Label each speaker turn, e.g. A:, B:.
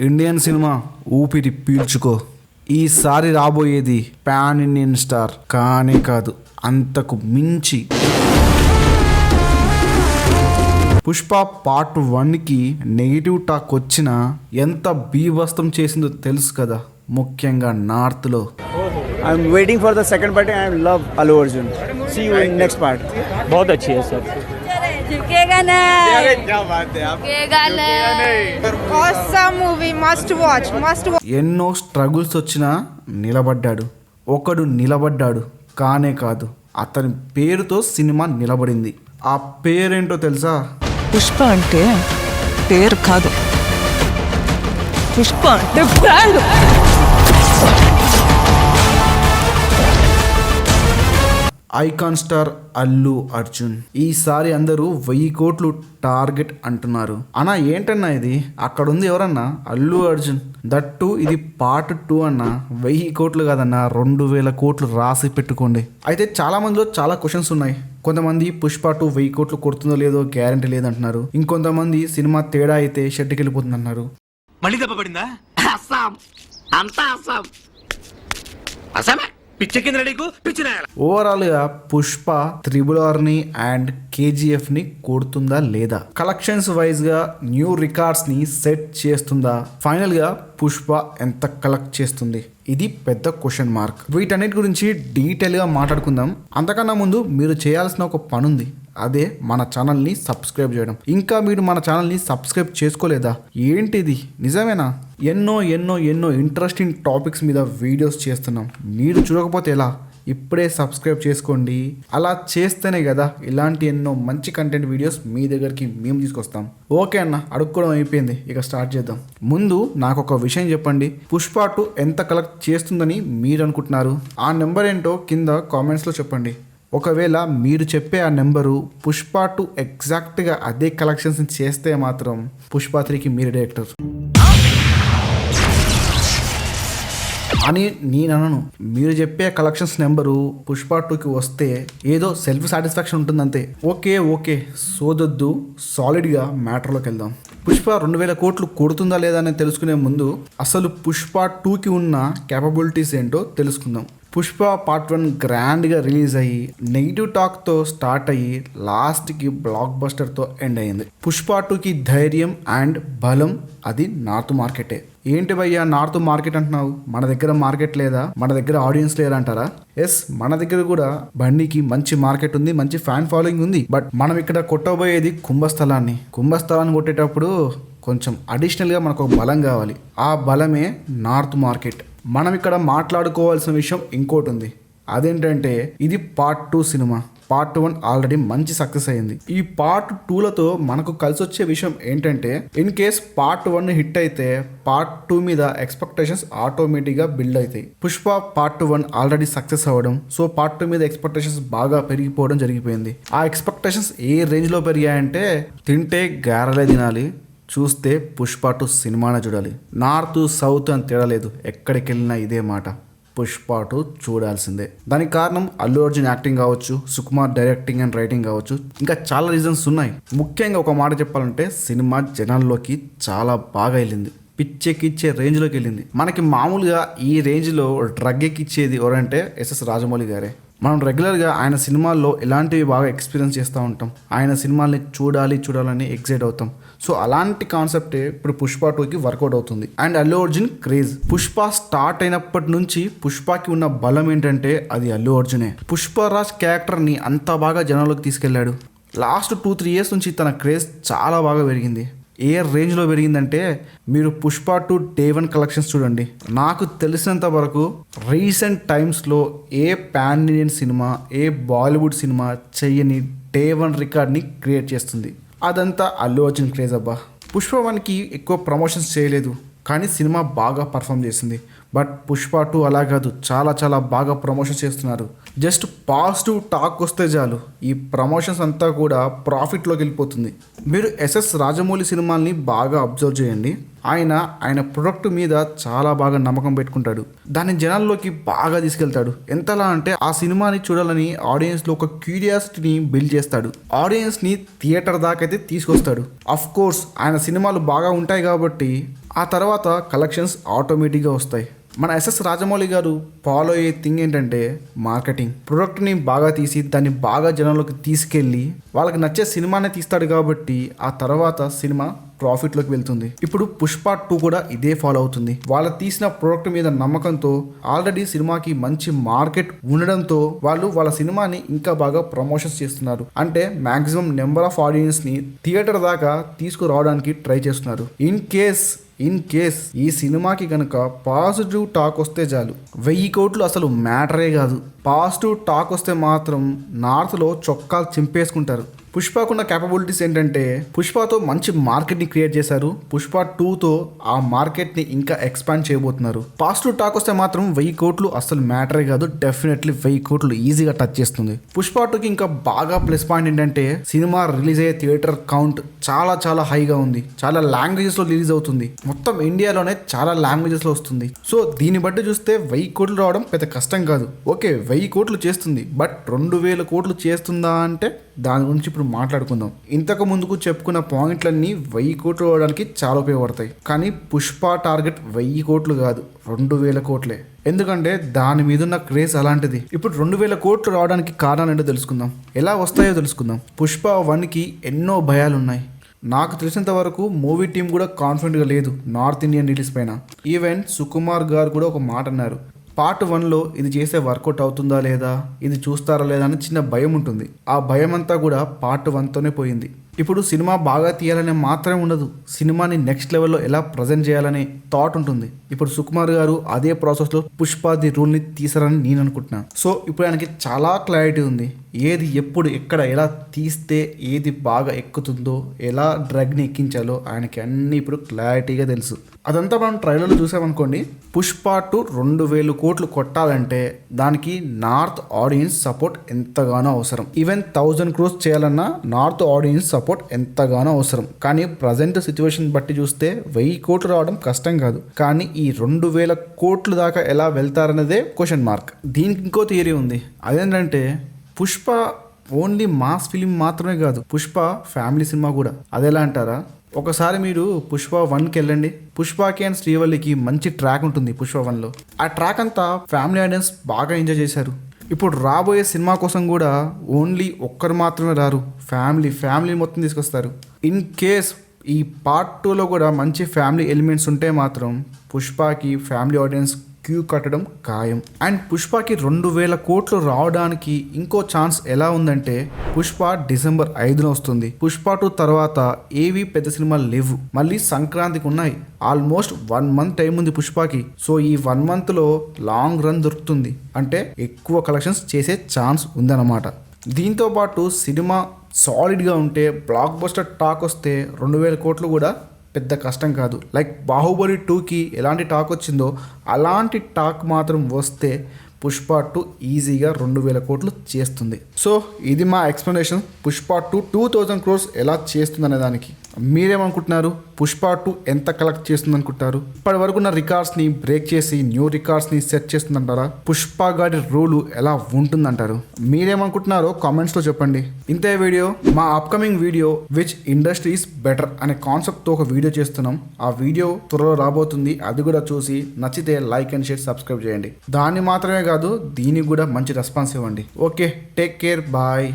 A: Indian cinema ఊపిరి పీల్చుకో. ఈసారి రాబోయేది పాన్ ఇండియన్ స్టార్ కానే కాదు, అంతకు మించి. పుష్ప పార్ట్ 1కి నెగిటివ్ టాక్ వచ్చినా ఎంత బీభత్సం చేసిందో తెలుసు కదా, ముఖ్యంగా నార్త్లో.
B: I'm waiting for the second part and I love Allu Arjun. See you in next part.
C: बहुत अच्छी है सर.
D: झुकेगा नहीं. क्या बात है, झुकेगा नहीं. Awesome movie, must watch.
A: ఎన్నో స్ట్రగుల్స్ వచ్చినా నిలబడ్డాడు. ఒకడు నిలబడ్డాడు కానే కాదు, అతని పేరుతో సినిమా నిలబడింది. ఆ పేరేంటో తెలుసా?
E: పుష్ప అంటే పేరు కాదు, పుష్ప అంటే brand.
A: Icon star Allu Arjun. ఈసారి అందరూ 1000 కోట్లు టార్గెట్ అంటున్నారు. అన్నా ఏంటన్నా ఇది? అక్కడ ఉంది ఎవరన్నా? అల్లు అర్జున్. దట్టు ఇది పార్ట్ 2 అన్న. 1000 కోట్లు కాదన్నా, 2000 కోట్లు రాసి పెట్టుకోండి. అయితే చాలా మందిలో చాలా క్వశ్చన్స్ ఉన్నాయి. కొంతమంది పుష్ప 2 1000 కోట్లు కొడుతుందో లేదో గ్యారంటీ లేదంటున్నారు. ఇంకొంతమంది సినిమా తేడా అయితే షెడ్కి వెళ్ళిపోతుంది అంటున్నారు.
F: మళ్ళీ దెబ్బపడిందా? అస్సాం అంతా అస్సాం అస్సామే.
A: ఓవరాల్ గా పుష్ప RRR ని అండ్ KGF ని కొడుతుందా లేదా? కలెక్షన్స్ వైజ్ గా న్యూ రికార్డ్స్ ని సెట్ చేస్తుందా? ఫైనల్ గా పుష్ప ఎంత కలెక్ట్ చేస్తుంది? ఇది పెద్ద క్వశ్చన్ మార్క్. వీటన్నిటి గురించి డీటెయిల్ గా మాట్లాడుకుందాం. అంతకన్నా ముందు మీరు చేయాల్సిన ఒక పని ఉంది, అదే మన ఛానల్ని సబ్స్క్రైబ్ చేయడం. ఇంకా మీరు మన ఛానల్ని సబ్స్క్రైబ్ చేసుకోలేదా? ఏంటిది, నిజమేనా? ఎన్నో ఎన్నో ఎన్నో ఇంట్రెస్టింగ్ టాపిక్స్ మీద వీడియోస్ చేస్తున్నాం. మీరు చూడకపోతే ఎలా? ఇప్పుడే సబ్స్క్రైబ్ చేసుకోండి. అలా చేస్తేనే కదా ఇలాంటి ఎన్నో మంచి కంటెంట్ వీడియోస్ మీ దగ్గరికి మేము తీసుకొస్తాం. ఓకే అన్న, అడుక్కోవడం అయిపోయింది, ఇక స్టార్ట్ చేద్దాం. ముందు నాకు ఒక విషయం చెప్పండి, పుష్ప 2 ఎంత కలెక్ట్ చేస్తుందని మీరు అనుకుంటున్నారు? ఆ నెంబర్ ఏంటో కింద కామెంట్స్లో చెప్పండి. ఒకవేళ మీరు చెప్పే ఆ నెంబరు పుష్ప 2 ఎగ్జాక్ట్గా అదే కలెక్షన్స్ చేస్తే మాత్రం పుష్ప 3కి మీరు డైరెక్టర్ అని నేను అనను. మీరు చెప్పే కలెక్షన్స్ నెంబరు పుష్ప 2కి వస్తే ఏదో సెల్ఫ్ సాటిస్ఫాక్షన్ ఉంటుందంతే. ఓకే సోదొద్దు, సాలిడ్గా మ్యాటర్లోకి వెళ్దాం. పుష్ప 2000 కోట్లు కొడుతుందా లేదా అని తెలుసుకునే ముందు అసలు పుష్ప 2కి ఉన్న క్యాపబిలిటీస్ ఏంటో తెలుసుకుందాం. పుష్ప పార్ట్ 1 గ్రాండ్గా రిలీజ్ అయ్యి నెగిటివ్ టాక్తో స్టార్ట్ అయ్యి లాస్ట్కి బ్లాక్ బస్టర్తో ఎండ్ అయింది. పుష్ప 2కి ధైర్యం అండ్ బలం అది నార్త్ మార్కెటే. ఏంటి భయ్యా నార్త్ మార్కెట్ అంటున్నావు? మన దగ్గర మార్కెట్ లేదా? మన దగ్గర ఆడియన్స్ లేరా అంటారా? ఎస్, మన దగ్గర కూడా బండికి మంచి మార్కెట్ ఉంది, మంచి ఫ్యాన్ ఫాలోయింగ్ ఉంది. బట్ మనం ఇక్కడ కొట్టబోయేది కుంభస్థలాన్ని కొట్టేటప్పుడు కొంచెం అడిషనల్గా మనకు ఒక బలం కావాలి. ఆ బలమే నార్త్ మార్కెట్. మనం ఇక్కడ మాట్లాడుకోవాల్సిన విషయం ఇంకోటి ఉంది. అదేంటంటే ఇది పార్ట్ 2 సినిమా. పార్ట్ 1 ఆల్రెడీ మంచి సక్సెస్ అయింది. ఈ పార్ట్ 2లతో మనకు కలిసి వచ్చే విషయం ఏంటంటే, ఇన్ కేస్ పార్ట్ 1 హిట్ అయితే పార్ట్ 2 మీద ఎక్స్పెక్టేషన్స్ ఆటోమేటిక్గా బిల్డ్ అవుతాయి. పుష్ప పార్ట్ 1 ఆల్రెడీ సక్సెస్ అవ్వడం, సో పార్ట్ 2 మీద ఎక్స్పెక్టేషన్స్ బాగా పెరిగిపోవడం జరిగిపోయింది. ఆ ఎక్స్పెక్టేషన్స్ ఏ రేంజ్లో పెరిగాయంటే, తింటే గారెలే తినాలి, చూస్తే పుష్ప 2 సినిమానే చూడాలి. నార్త్ సౌత్ అని తేడా లేదు, ఎక్కడికి వెళ్ళినా ఇదే మాట, పుష్ప 2 చూడాల్సిందే. దానికి కారణం అల్లు అర్జున్ యాక్టింగ్ కావచ్చు, సుకుమార్ డైరెక్టింగ్ అండ్ రైటింగ్ కావచ్చు, ఇంకా చాలా రీజన్స్ ఉన్నాయి. ముఖ్యంగా ఒక మాట చెప్పాలంటే సినిమా జనాల్లోకి చాలా బాగా వెళ్ళింది, పిచ్చెక్కిచ్చే రేంజ్లోకి వెళ్ళింది. మనకి మామూలుగా ఈ రేంజ్లో డ్రగ్ ఎక్కిచ్చేది ఎవరంటే SS రాజమౌళి గారే. మనం రెగ్యులర్గా ఆయన సినిమాల్లో ఇలాంటివి బాగా ఎక్స్పీరియన్స్ చేస్తూ ఉంటాం. ఆయన సినిమాల్ని చూడాలని ఎక్సైట్ అవుతాం. సో అలాంటి కాన్సెప్టే ఇప్పుడు పుష్ప 2కి వర్కౌట్ అవుతుంది. And Allu Arjun craze. Pushpa start అయినప్పటి నుంచి పుష్పకి ఉన్న బలం ఏంటంటే అది అల్లు అర్జునే. పుష్పరాజ్ క్యారెక్టర్ని అంత బాగా జనాల్లోకి తీసుకెళ్లాడు. లాస్ట్ 2-3 ఇయర్స్ నుంచి తన క్రేజ్ చాలా బాగా పెరిగింది. ఏ రేంజ్లో పెరిగిందంటే, మీరు పుష్ప 2 Day 1 కలెక్షన్స్ చూడండి. నాకు తెలిసినంత వరకు రీసెంట్ టైమ్స్లో ఏ పాన్ ఇండియన్ సినిమా, ఏ బాలీవుడ్ సినిమా చెయ్యని Day 1 రికార్డ్ని క్రియేట్ చేస్తుంది. అదంతా అల్లు అర్జున్ క్రేజ్ అబ్బా. పుష్ప 1కి ఎక్కువ ప్రమోషన్స్ చేయలేదు, కానీ సినిమా బాగా పర్ఫామ్ చేసింది. బట్ పుష్ప 2 అలా కాదు, చాలా బాగా ప్రమోషన్స్ చేస్తున్నారు. జస్ట్ పాజిటివ్ టాక్ వస్తే చాలు ఈ ప్రమోషన్స్ అంతా కూడా ప్రాఫిట్లోకి వెళ్ళిపోతుంది. మీరు SS రాజమౌళి సినిమాల్ని బాగా అబ్జర్వ్ చేయండి. ఆయన ప్రొడక్ట్ మీద చాలా బాగా నమ్మకం పెట్టుకుంటాడు. దాన్ని జనాల్లోకి బాగా తీసుకెళ్తాడు. ఎంతలా అంటే ఆ సినిమాని చూడాలని ఆడియన్స్లో ఒక క్యూరియాసిటీని బిల్డ్ చేస్తాడు. ఆడియన్స్ని థియేటర్ దాకైతే తీసుకొస్తాడు. అఫ్ కోర్స్ ఆయన సినిమాలు బాగా ఉంటాయి కాబట్టి ఆ తర్వాత కలెక్షన్స్ ఆటోమేటిక్గా వస్తాయి. మన ఎస్ఎస్ రాజమౌళి గారు ఫాలో అయ్యే థింగ్ ఏంటంటే మార్కెటింగ్. ప్రొడక్ట్ని బాగా తీసి దాన్ని బాగా జనంలోకి తీసుకెళ్ళి వాళ్ళకి నచ్చే సినిమానే తీస్తాడు కాబట్టి ఆ తర్వాత సినిమా ప్రాఫిట్లోకి వెళ్తుంది. ఇప్పుడు పుష్ప 2 కూడా ఇదే ఫాలో అవుతుంది. వాళ్ళు తీసిన ప్రోడక్ట్ మీద నమ్మకంతో ఆల్రెడీ సినిమాకి మంచి మార్కెట్ ఉండడంతో వాళ్ళు వాళ్ళ సినిమాని ఇంకా బాగా ప్రమోషన్స్ చేస్తున్నారు. అంటే మాక్సిమం నెంబర్ ఆఫ్ ఆడియన్స్ని థియేటర్ దాకా తీసుకురావడానికి ట్రై చేస్తున్నారు. ఇన్ కేస్ ఈ సినిమాకి కనుక పాజిటివ్ టాక్ వస్తే చాలు, 1000 కోట్లు అసలు మ్యాటరే కాదు. పాజిటివ్ టాక్ వస్తే మాత్రం నార్త్లో చొక్కాలు చింపేసుకుంటారు. పుష్పకున్న క్యాపబిలిటీస్ ఏంటంటే పుష్పతో మంచి మార్కెట్ని క్రియేట్ చేశారు. పుష్ప 2తో ఆ మార్కెట్ని ఇంకా ఎక్స్పాండ్ చేయబోతున్నారు. పాజిటివ్ టాక్ వస్తే మాత్రం 1000 కోట్లు అసలు మ్యాటరే కాదు. డెఫినెట్లీ 1000 కోట్లు ఈజీగా టచ్ చేస్తుంది. పుష్ప 2కి ఇంకా బాగా ప్లస్ పాయింట్ ఏంటంటే సినిమా రిలీజ్ అయ్యే థియేటర్ కౌంట్ చాలా హైగా ఉంది. చాలా లాంగ్వేజెస్లో రిలీజ్ అవుతుంది. మొత్తం ఇండియాలోనే చాలా లాంగ్వేజెస్లో వస్తుంది. సో దీన్ని బట్టి చూస్తే 1000 కోట్లు రావడం పెద్ద కష్టం కాదు. ఓకే 1000 కోట్లు చేస్తుంది, బట్ 2000 కోట్లు చేస్తుందా అంటే దాని గురించి ఇప్పుడు మాట్లాడుకుందాం. ఇంతకు ముందుకు చెప్పుకున్న పాయింట్లన్నీ 1000 కోట్లు రావడానికి చాలా ఉపయోగపడతాయి. కానీ పుష్ప టార్గెట్ 1000 కోట్లు కాదు, 2000 కోట్లే. ఎందుకంటే దాని మీద ఉన్న క్రేజ్ అలాంటిది. ఇప్పుడు 2000 కోట్లు రావడానికి కారణాలు ఏంటో తెలుసుకుందాం. ఎలా వస్తాయో తెలుసుకుందాం. పుష్ప 1కి ఎన్నో భయాలు ఉన్నాయి. నాకు తెలిసినంత వరకు మూవీ టీం కూడా కాన్ఫిడెంట్గా లేదు నార్త్ ఇండియన్ రిలీజ్ పైన. ఈవెన్ సుకుమార్ గారు కూడా ఒక మాట అన్నారు, పార్ట్ 1లో ఇది చేసే వర్కౌట్ అవుతుందా లేదా, ఇది చూస్తారా లేదా అని చిన్న భయం ఉంటుంది. ఆ భయం అంతా కూడా పార్ట్ 1తోనే పోయింది. ఇప్పుడు సినిమా బాగా తీయాలనే మాత్రమే ఉండదు, సినిమాని నెక్స్ట్ లెవెల్లో ఎలా ప్రజెంట్ చేయాలనే థాట్ ఉంటుంది. ఇప్పుడు సుకుమార్ గారు అదే ప్రాసెస్లో పుష్ప ది రూల్ని తీసారని నేను అనుకుంటున్నాను. సో ఇప్పుడు ఆయనకి చాలా క్లారిటీ ఉంది. ఏది ఎప్పుడు ఎక్కడ ఎలా తీస్తే ఏది బాగా ఎక్కుతుందో, ఎలా డ్రగ్ని ఎక్కించాలో ఆయనకి అన్నీ ఇప్పుడు క్లారిటీగా తెలుసు. అదంతా మనం ట్రైలర్లో చూసామనుకోండి. పుష్ప 2 2000 కోట్లు కొట్టాలంటే దానికి నార్త్ ఆడియన్స్ సపోర్ట్ ఎంతగానో అవసరం. ఈవెన్ 1000 crores చేయాలన్నా నార్త్ ఆడియన్స్ సపోర్ట్ ఎంతగానో అవసరం. కానీ ప్రజెంట్ సిచ్యువేషన్ బట్టి చూస్తే 1000 కోట్లు రావడం కష్టం కాదు. కానీ ఈ 2000 కోట్లు దాకా ఎలా వెళ్తారన్నదే క్వశ్చన్ మార్క్. దీనికి ఇంకో థియరీ ఉంది. అదేంటంటే పుష్ప ఓన్లీ మాస్ ఫిలిం మాత్రమే కాదు, పుష్ప ఫ్యామిలీ సినిమా కూడా. అదెలా అంటారా? ఒకసారి మీరు పుష్ప 1కి వెళ్ళండి. పుష్పకి అండ్ శ్రీవల్లికి మంచి ట్రాక్ ఉంటుంది పుష్ప 1లో. ఆ ట్రాక్ అంతా ఫ్యామిలీ ఆడియన్స్ బాగా ఎంజాయ్ చేశారు. ఇప్పుడు రాబోయే సినిమా కోసం కూడా ఓన్లీ ఒక్కరు మాత్రమే రారు, ఫ్యామిలీ మొత్తం తీసుకొస్తారు. ఇన్ కేస్ ఈ పార్ట్ 2లో కూడా మంచి ఫ్యామిలీ ఎలిమెంట్స్ ఉంటే మాత్రం పుష్పకి ఫ్యామిలీ ఆడియన్స్ క్యూ కట్టడం ఖాయం. అండ్ పుష్పకి 2000 కోట్లు రావడానికి ఇంకో ఛాన్స్ ఎలా ఉందంటే పుష్ప డిసెంబర్ 5న వస్తుంది. పుష్ప 2 తర్వాత ఏవి పెద్ద సినిమాలు లేవు. మళ్ళీ సంక్రాంతికి ఉన్నాయి. ఆల్మోస్ట్ 1 month టైం ఉంది పుష్పకి. సో ఈ 1 monthలో లాంగ్ రన్ దొరుకుతుంది. అంటే ఎక్కువ కలెక్షన్స్ చేసే ఛాన్స్ ఉందన్నమాట. దీంతో పాటు సినిమా సాలిడ్గా ఉంటే, బ్లాక్ బస్టర్ టాక్ వస్తే 2000 కోట్లు కూడా పెద్ద కష్టం కాదు. లైక్ బాహుబలి 2కి ఎలాంటి టాక్ వచ్చిందో అలాంటి టాక్ మాత్రం వస్తే పుష్ప 2 ఈజీగా 2000 కోట్లు చేస్తుంది. సో ఇది మా ఎక్స్ప్లెనేషన్. పుష్ప 2 2000 crores ఎలా చేస్తుంది అనే దానికి. మీరేమనుకుంటున్నారు? పుష్ప 2 ఎంత కలెక్ట్ చేస్తుంది అనుకుంటారు? ఇప్పటి వరకు ఉన్న రికార్డ్స్ని బ్రేక్ చేసి న్యూ రికార్డ్స్ని సెట్ చేస్తుందంటారా? పుష్ప గారి రూలు ఎలా ఉంటుందంటారు? మీరేమనుకుంటున్నారో కామెంట్స్లో చెప్పండి. ఇంతే వీడియో. మా upcoming video which industries better అనే కాన్సెప్ట్తో ఒక వీడియో చేస్తున్నాం. ఆ వీడియో త్వరలో రాబోతుంది. అది కూడా చూసి నచ్చితే లైక్ అండ్ షేర్, సబ్స్క్రైబ్ చేయండి. దాన్ని మాత్రమే కాదు, దీనికి కూడా మంచి రెస్పాన్స్ ఇవ్వండి. Okay, take care, bye.